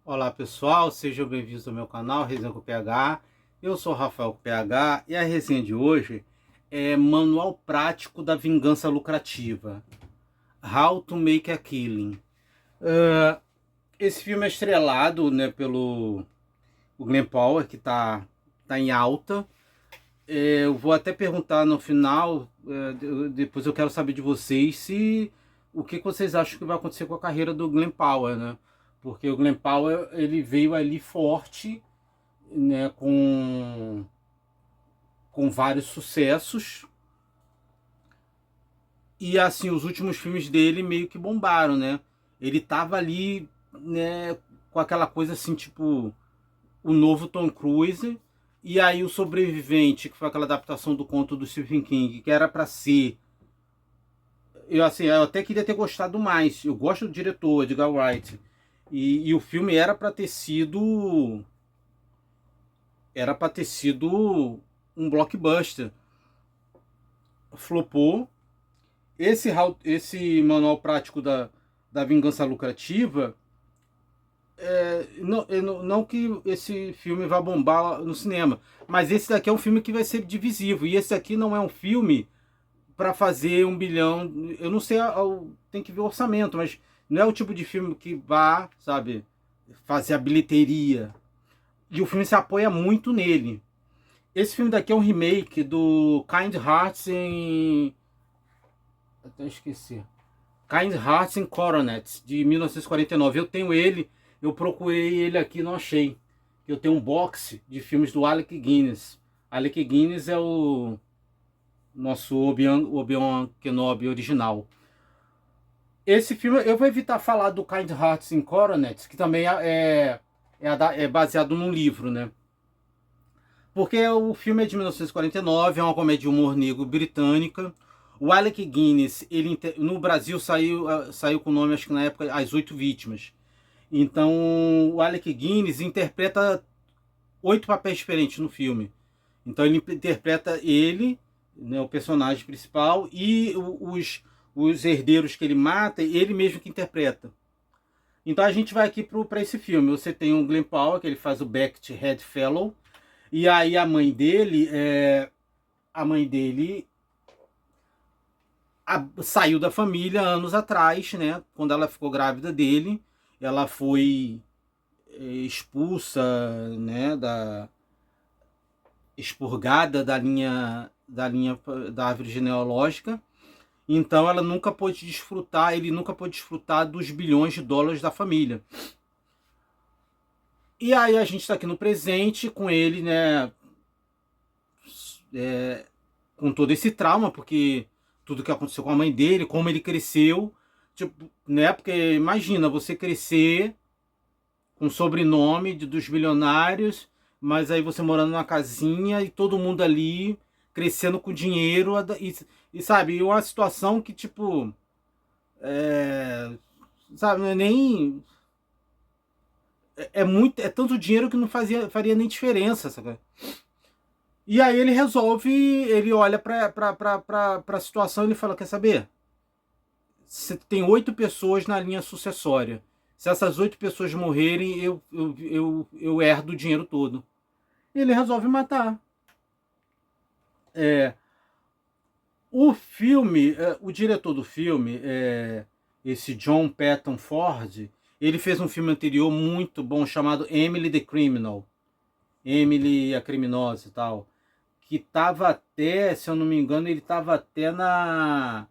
Olá pessoal, sejam bem-vindos ao meu canal Resenha com PH. Eu sou o Rafael com PH e a resenha de hoje é Manual Prático da Vingança Lucrativa, How to Make a Killing. Esse filme é estrelado, né, pelo o Glenn Powell, que tá em alta. Eu vou até perguntar no final, depois eu quero saber de vocês se o que vocês acham que vai acontecer com a carreira do Glenn Powell, né? Porque o Glenn Powell ele veio ali forte, né, com vários sucessos. E assim, os últimos filmes dele meio que bombaram, né? Ele tava ali, né, com aquela coisa assim, tipo, o novo Tom Cruise. E aí o Sobrevivente, que foi aquela adaptação do conto do Stephen King, que era para ser... eu até queria ter gostado mais. Eu gosto do diretor, Edgar Wright. E o filme era para ter sido... Era para ter sido um blockbuster. Flopou. Esse manual prático da vingança lucrativa, não que esse filme vá bombar no cinema, mas esse daqui é um filme que vai ser divisivo. E esse aqui não é um filme para fazer 1 bilhão. Eu não sei, tem que ver o orçamento, mas não é o tipo de filme que vá, sabe, fazer a bilheteria. E o filme se apoia muito nele. Esse filme daqui é um remake do Kind Hearts em... Até esqueci. Kind Hearts and Coronets, de 1949. Eu tenho ele, eu procurei ele aqui, não achei. Eu tenho um box de filmes do Alec Guinness. Alec Guinness é o nosso Obi-Wan Kenobi original. Esse filme, eu vou evitar falar do Kind Hearts and Coronets, que também é baseado num livro, né? Porque o filme é de 1949, é uma comédia de humor negro britânica. O Alec Guinness, ele no Brasil saiu com o nome, acho que na época, As Oito Vítimas. Então, o Alec Guinness interpreta 8 papéis diferentes no filme. Então, ele interpreta ele, né, o personagem principal, e os herdeiros que ele mata, ele mesmo que interpreta. Então, a gente vai aqui para esse filme. Você tem o Glenn Powell, que ele faz o Beckett Head Fellow, e aí a mãe dele saiu da família anos atrás, né? Quando ela ficou grávida dele, ela foi expulsa, né? Expurgada da árvore genealógica. Então ela nunca pôde desfrutar, ele nunca pôde desfrutar dos bilhões de dólares da família. E aí a gente está aqui no presente com ele, né? Com todo esse trauma, porque tudo que aconteceu com a mãe dele, como ele cresceu, tipo, né? Porque imagina você crescer com sobrenome dos bilionários, mas aí você morando numa casinha e todo mundo ali crescendo com dinheiro e sabe, uma situação que tipo, sabe, não é nem é tanto dinheiro que não faria nem diferença, sabe? E aí ele olha pra situação e ele fala, quer saber? Você tem 8 pessoas na linha sucessória. Se essas 8 pessoas morrerem, eu herdo o dinheiro todo. E ele resolve matar. O filme, o diretor do filme, esse John Patton Ford, ele fez um filme anterior muito bom chamado Emily the Criminal. Emily a Criminosa e tal. Que tava até, se eu não me engano, ele tava até na...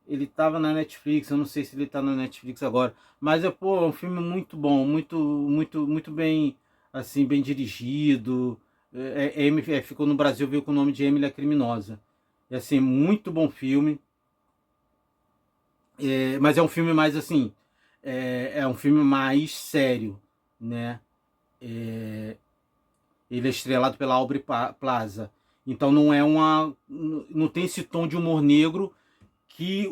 Ele tava na Netflix, eu não sei se ele tá na Netflix agora. Mas é um filme muito bom, muito bem, assim, bem dirigido. Ficou no Brasil, veio com o nome de Emily a Criminosa. É assim, muito bom filme. Mas é um filme mais assim, é um filme mais sério, né? Ele é estrelado pela Aubrey Plaza. Então não tem esse tom de humor negro que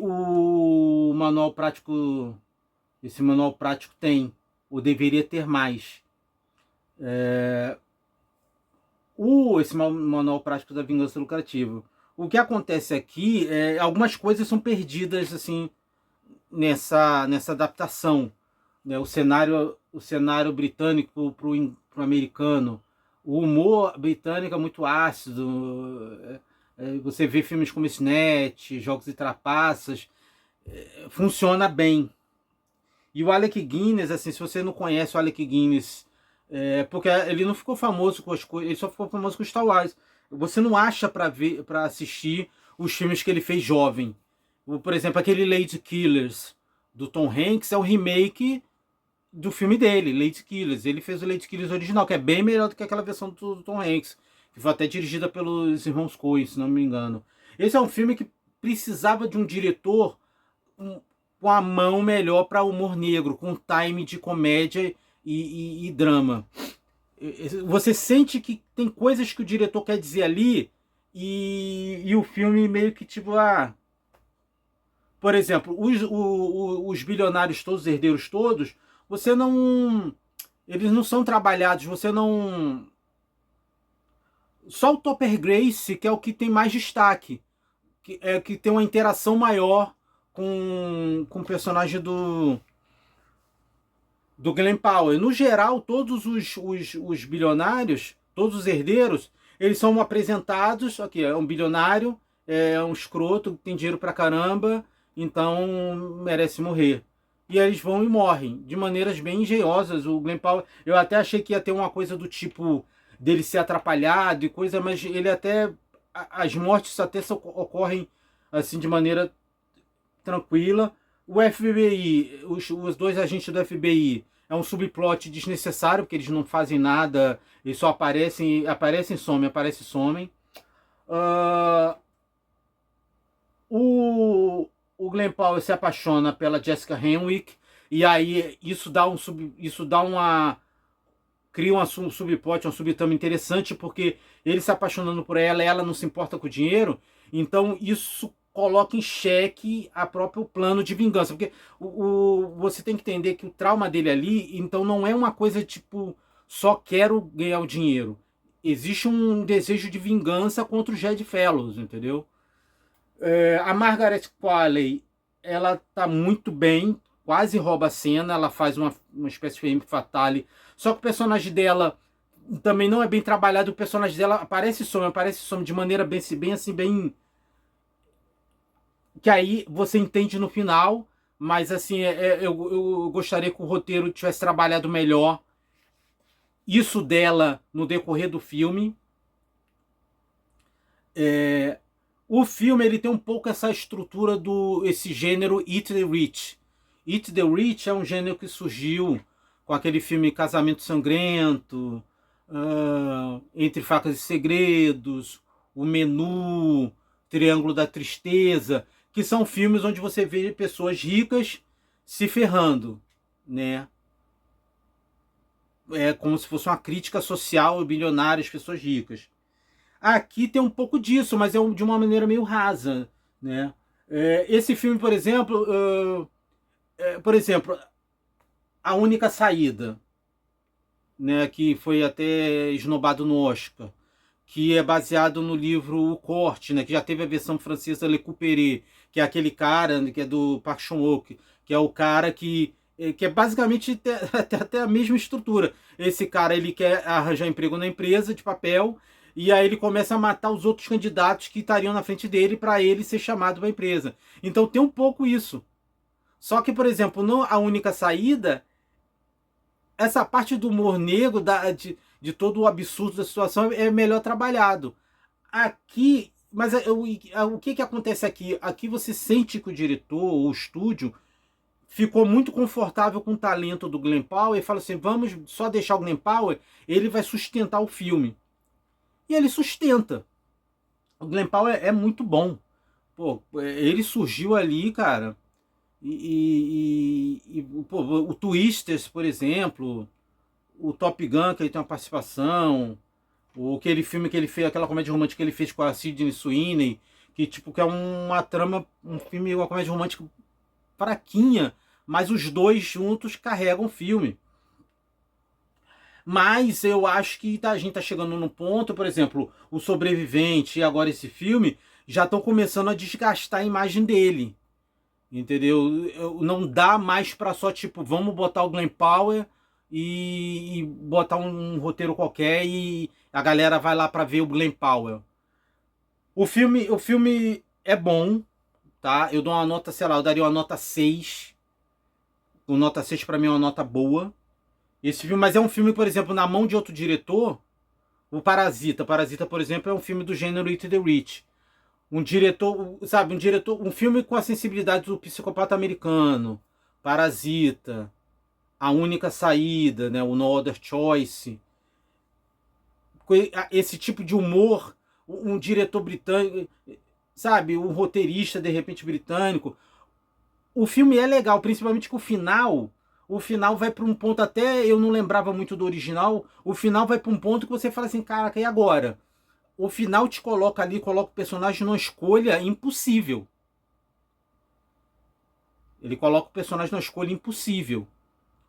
esse manual prático tem, ou deveria ter mais. Esse manual prático da vingança lucrativa. O que acontece aqui algumas coisas são perdidas assim nessa adaptação, né? o cenário britânico pro americano. O humor britânico é muito ácido. Você vê filmes como Snatch, Jogos e Trapaças, funciona bem. E o Alec Guinness, assim, se você não conhece o Alec Guinness, porque ele não ficou famoso com as coisas, ele só ficou famoso com Star Wars. Você não acha para ver, para assistir os filmes que ele fez jovem. Por exemplo, aquele Lady Killers do Tom Hanks é o remake do filme dele, Lady Killers. Ele fez o Lady Killers original, que é bem melhor do que aquela versão do Tom Hanks, que foi até dirigida pelos irmãos Coen, se não me engano. Esse é um filme que precisava de um diretor com a mão melhor para humor negro, com time de comédia e drama. Você sente que tem coisas que o diretor quer dizer ali e o filme meio que tipo, por exemplo, os bilionários todos, os herdeiros todos, você não... Eles não são trabalhados, você não... Só o Topper Grace, que é o que tem mais destaque, que tem uma interação maior com o personagem do Glen Powell. No geral, todos os bilionários, todos os herdeiros, eles são apresentados, aqui, é um bilionário, é um escroto, tem dinheiro pra caramba, então merece morrer. E eles vão e morrem, de maneiras bem engenhosas. O Glen Powell, eu até achei que ia ter uma coisa do tipo dele ser atrapalhado e coisa, mas ele até... As mortes até ocorrem assim de maneira tranquila. O FBI, os dois agentes do FBI, é um subplot desnecessário, porque eles não fazem nada, eles só aparecem e somem, aparecem e somem. O Glen Powell se apaixona pela Jessica Henwick, e aí isso dá uma... cria um subplot, um subtrama interessante, porque ele se apaixonando por ela não se importa com o dinheiro, então isso coloca em xeque a próprio plano de vingança, porque você tem que entender que o trauma dele ali, então não é uma coisa tipo, só quero ganhar o dinheiro. Existe um desejo de vingança contra o Jed Fellows, entendeu? A Margaret Qualley, ela tá muito bem, quase rouba a cena, ela faz uma espécie de femme fatale, só que o personagem dela também não é bem trabalhado, o personagem dela aparece e some de maneira bem assim, bem... que aí você entende no final, mas assim, eu gostaria que o roteiro tivesse trabalhado melhor isso dela no decorrer do filme. O filme ele tem um pouco essa estrutura esse gênero Eat the Rich. Eat the Rich é um gênero que surgiu com aquele filme Casamento Sangrento, Entre Facas e Segredos, O Menu, Triângulo da Tristeza, que são filmes onde você vê pessoas ricas se ferrando, né? É como se fosse uma crítica social, bilionários, pessoas ricas. Aqui tem um pouco disso, mas é de uma maneira meio rasa, né? Esse filme, por exemplo, A Única Saída, né, que foi até esnobado no Oscar, que é baseado no livro O Corte, né, que já teve a versão francesa Le Couperet, que é aquele cara que é do Park Chan-wook, que é o cara que é basicamente até a mesma estrutura. Esse cara ele quer arranjar emprego na empresa de papel, e aí ele começa a matar os outros candidatos que estariam na frente dele para ele ser chamado para a empresa. Então tem um pouco isso. Só que, por exemplo, não A Única Saída, essa parte do humor negro, de todo o absurdo da situação, é melhor trabalhado. Aqui, mas o que acontece aqui? Aqui você sente que o diretor ou o estúdio ficou muito confortável com o talento do Glen Powell e fala assim, vamos só deixar o Glen Powell, ele vai sustentar o filme. E ele sustenta. O Glen Powell é muito bom. Pô, ele surgiu ali, cara. Pô, o Twisters, por exemplo, o Top Gun, que ele tem uma participação, aquele filme que ele fez, aquela comédia romântica que ele fez com a Sydney Sweeney, que tipo que é uma trama, um filme, uma comédia romântica fraquinha, mas os dois juntos carregam o filme. Mas eu acho que a gente tá chegando num ponto, por exemplo, O Sobrevivente e agora esse filme já estão começando a desgastar a imagem dele. Entendeu? Não dá mais pra só, tipo, vamos botar o Glen Powell e botar um roteiro qualquer e a galera vai lá para ver o Glen Powell. O filme é bom, tá? Eu dou uma nota, sei lá, eu daria uma nota 6. O nota 6 para mim é uma nota boa. Esse filme, mas é um filme, por exemplo, na mão de outro diretor, o Parasita. Parasita, por exemplo, é um filme do gênero Eat the Rich. Um diretor, sabe, um filme com a sensibilidade do psicopata americano, Parasita, A Única Saída, né, o No Other Choice. Esse tipo de humor, um diretor britânico, sabe, um roteirista de repente britânico. O filme é legal, principalmente que o final vai para um ponto, até eu não lembrava muito do original, o final vai para um ponto que você fala assim, caraca, e agora? O final te coloca ali, coloca o personagem numa escolha impossível. Ele coloca o personagem numa escolha impossível.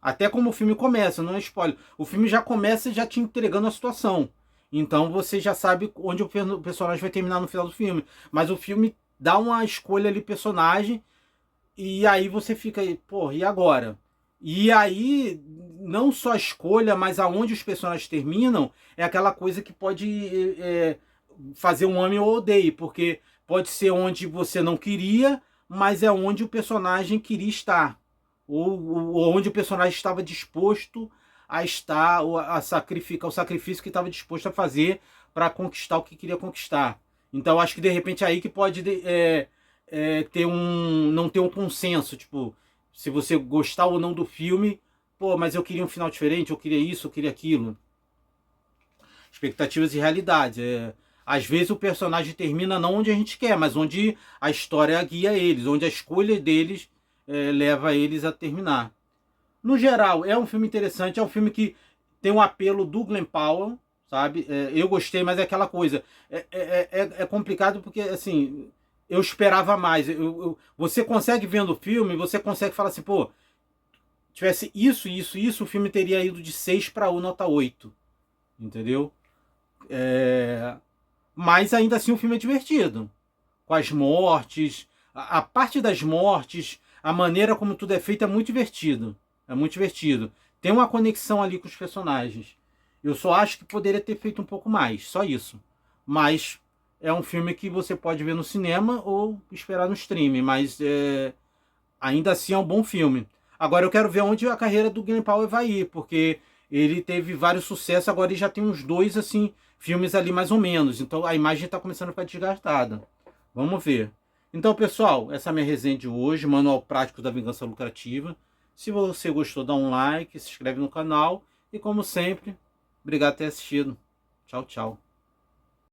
Até como o filme começa, não é spoiler. O filme já começa já te entregando a situação. Então você já sabe onde o personagem vai terminar no final do filme. Mas o filme dá uma escolha ali, personagem, e aí você fica aí, pô, e agora? E aí, não só a escolha, mas aonde os personagens terminam, é aquela coisa que pode fazer um ame ou odeie, porque pode ser onde você não queria, mas é onde o personagem queria estar. Ou onde o personagem estava disposto a estar, ou a sacrificar, o sacrifício que estava disposto a fazer para conquistar o que queria conquistar. Então acho que de repente é aí que pode não ter um consenso, tipo, se você gostar ou não do filme, pô, mas eu queria um final diferente, eu queria isso, eu queria aquilo. Expectativas e realidade. Às vezes o personagem termina não onde a gente quer, mas onde a história guia eles, onde a escolha deles leva eles a terminar. No geral, é um filme interessante, é um filme que tem um apelo do Glen Powell, sabe? Eu gostei, mas é aquela coisa. É complicado porque, assim, eu esperava mais. Você consegue vendo o filme, você consegue falar assim, pô, tivesse isso, o filme teria ido de 6 para nota 8. Entendeu? Mas ainda assim o filme é divertido. Com as mortes, a parte das mortes, a maneira como tudo é feito é muito divertido. É muito divertido. Tem uma conexão ali com os personagens. Eu só acho que poderia ter feito um pouco mais, só isso. Mas é um filme que você pode ver no cinema ou esperar no streaming, mas ainda assim é um bom filme. Agora eu quero ver onde a carreira do Glen Powell vai ir, porque ele teve vários sucessos, agora ele já tem uns dois assim filmes ali mais ou menos. Então a imagem está começando a ficar desgastada. Vamos ver. Então, pessoal, essa é a minha resenha de hoje, Manual Prático da Vingança Lucrativa. Se você gostou, dá um like, se inscreve no canal e, como sempre, obrigado por ter assistido. Tchau, tchau.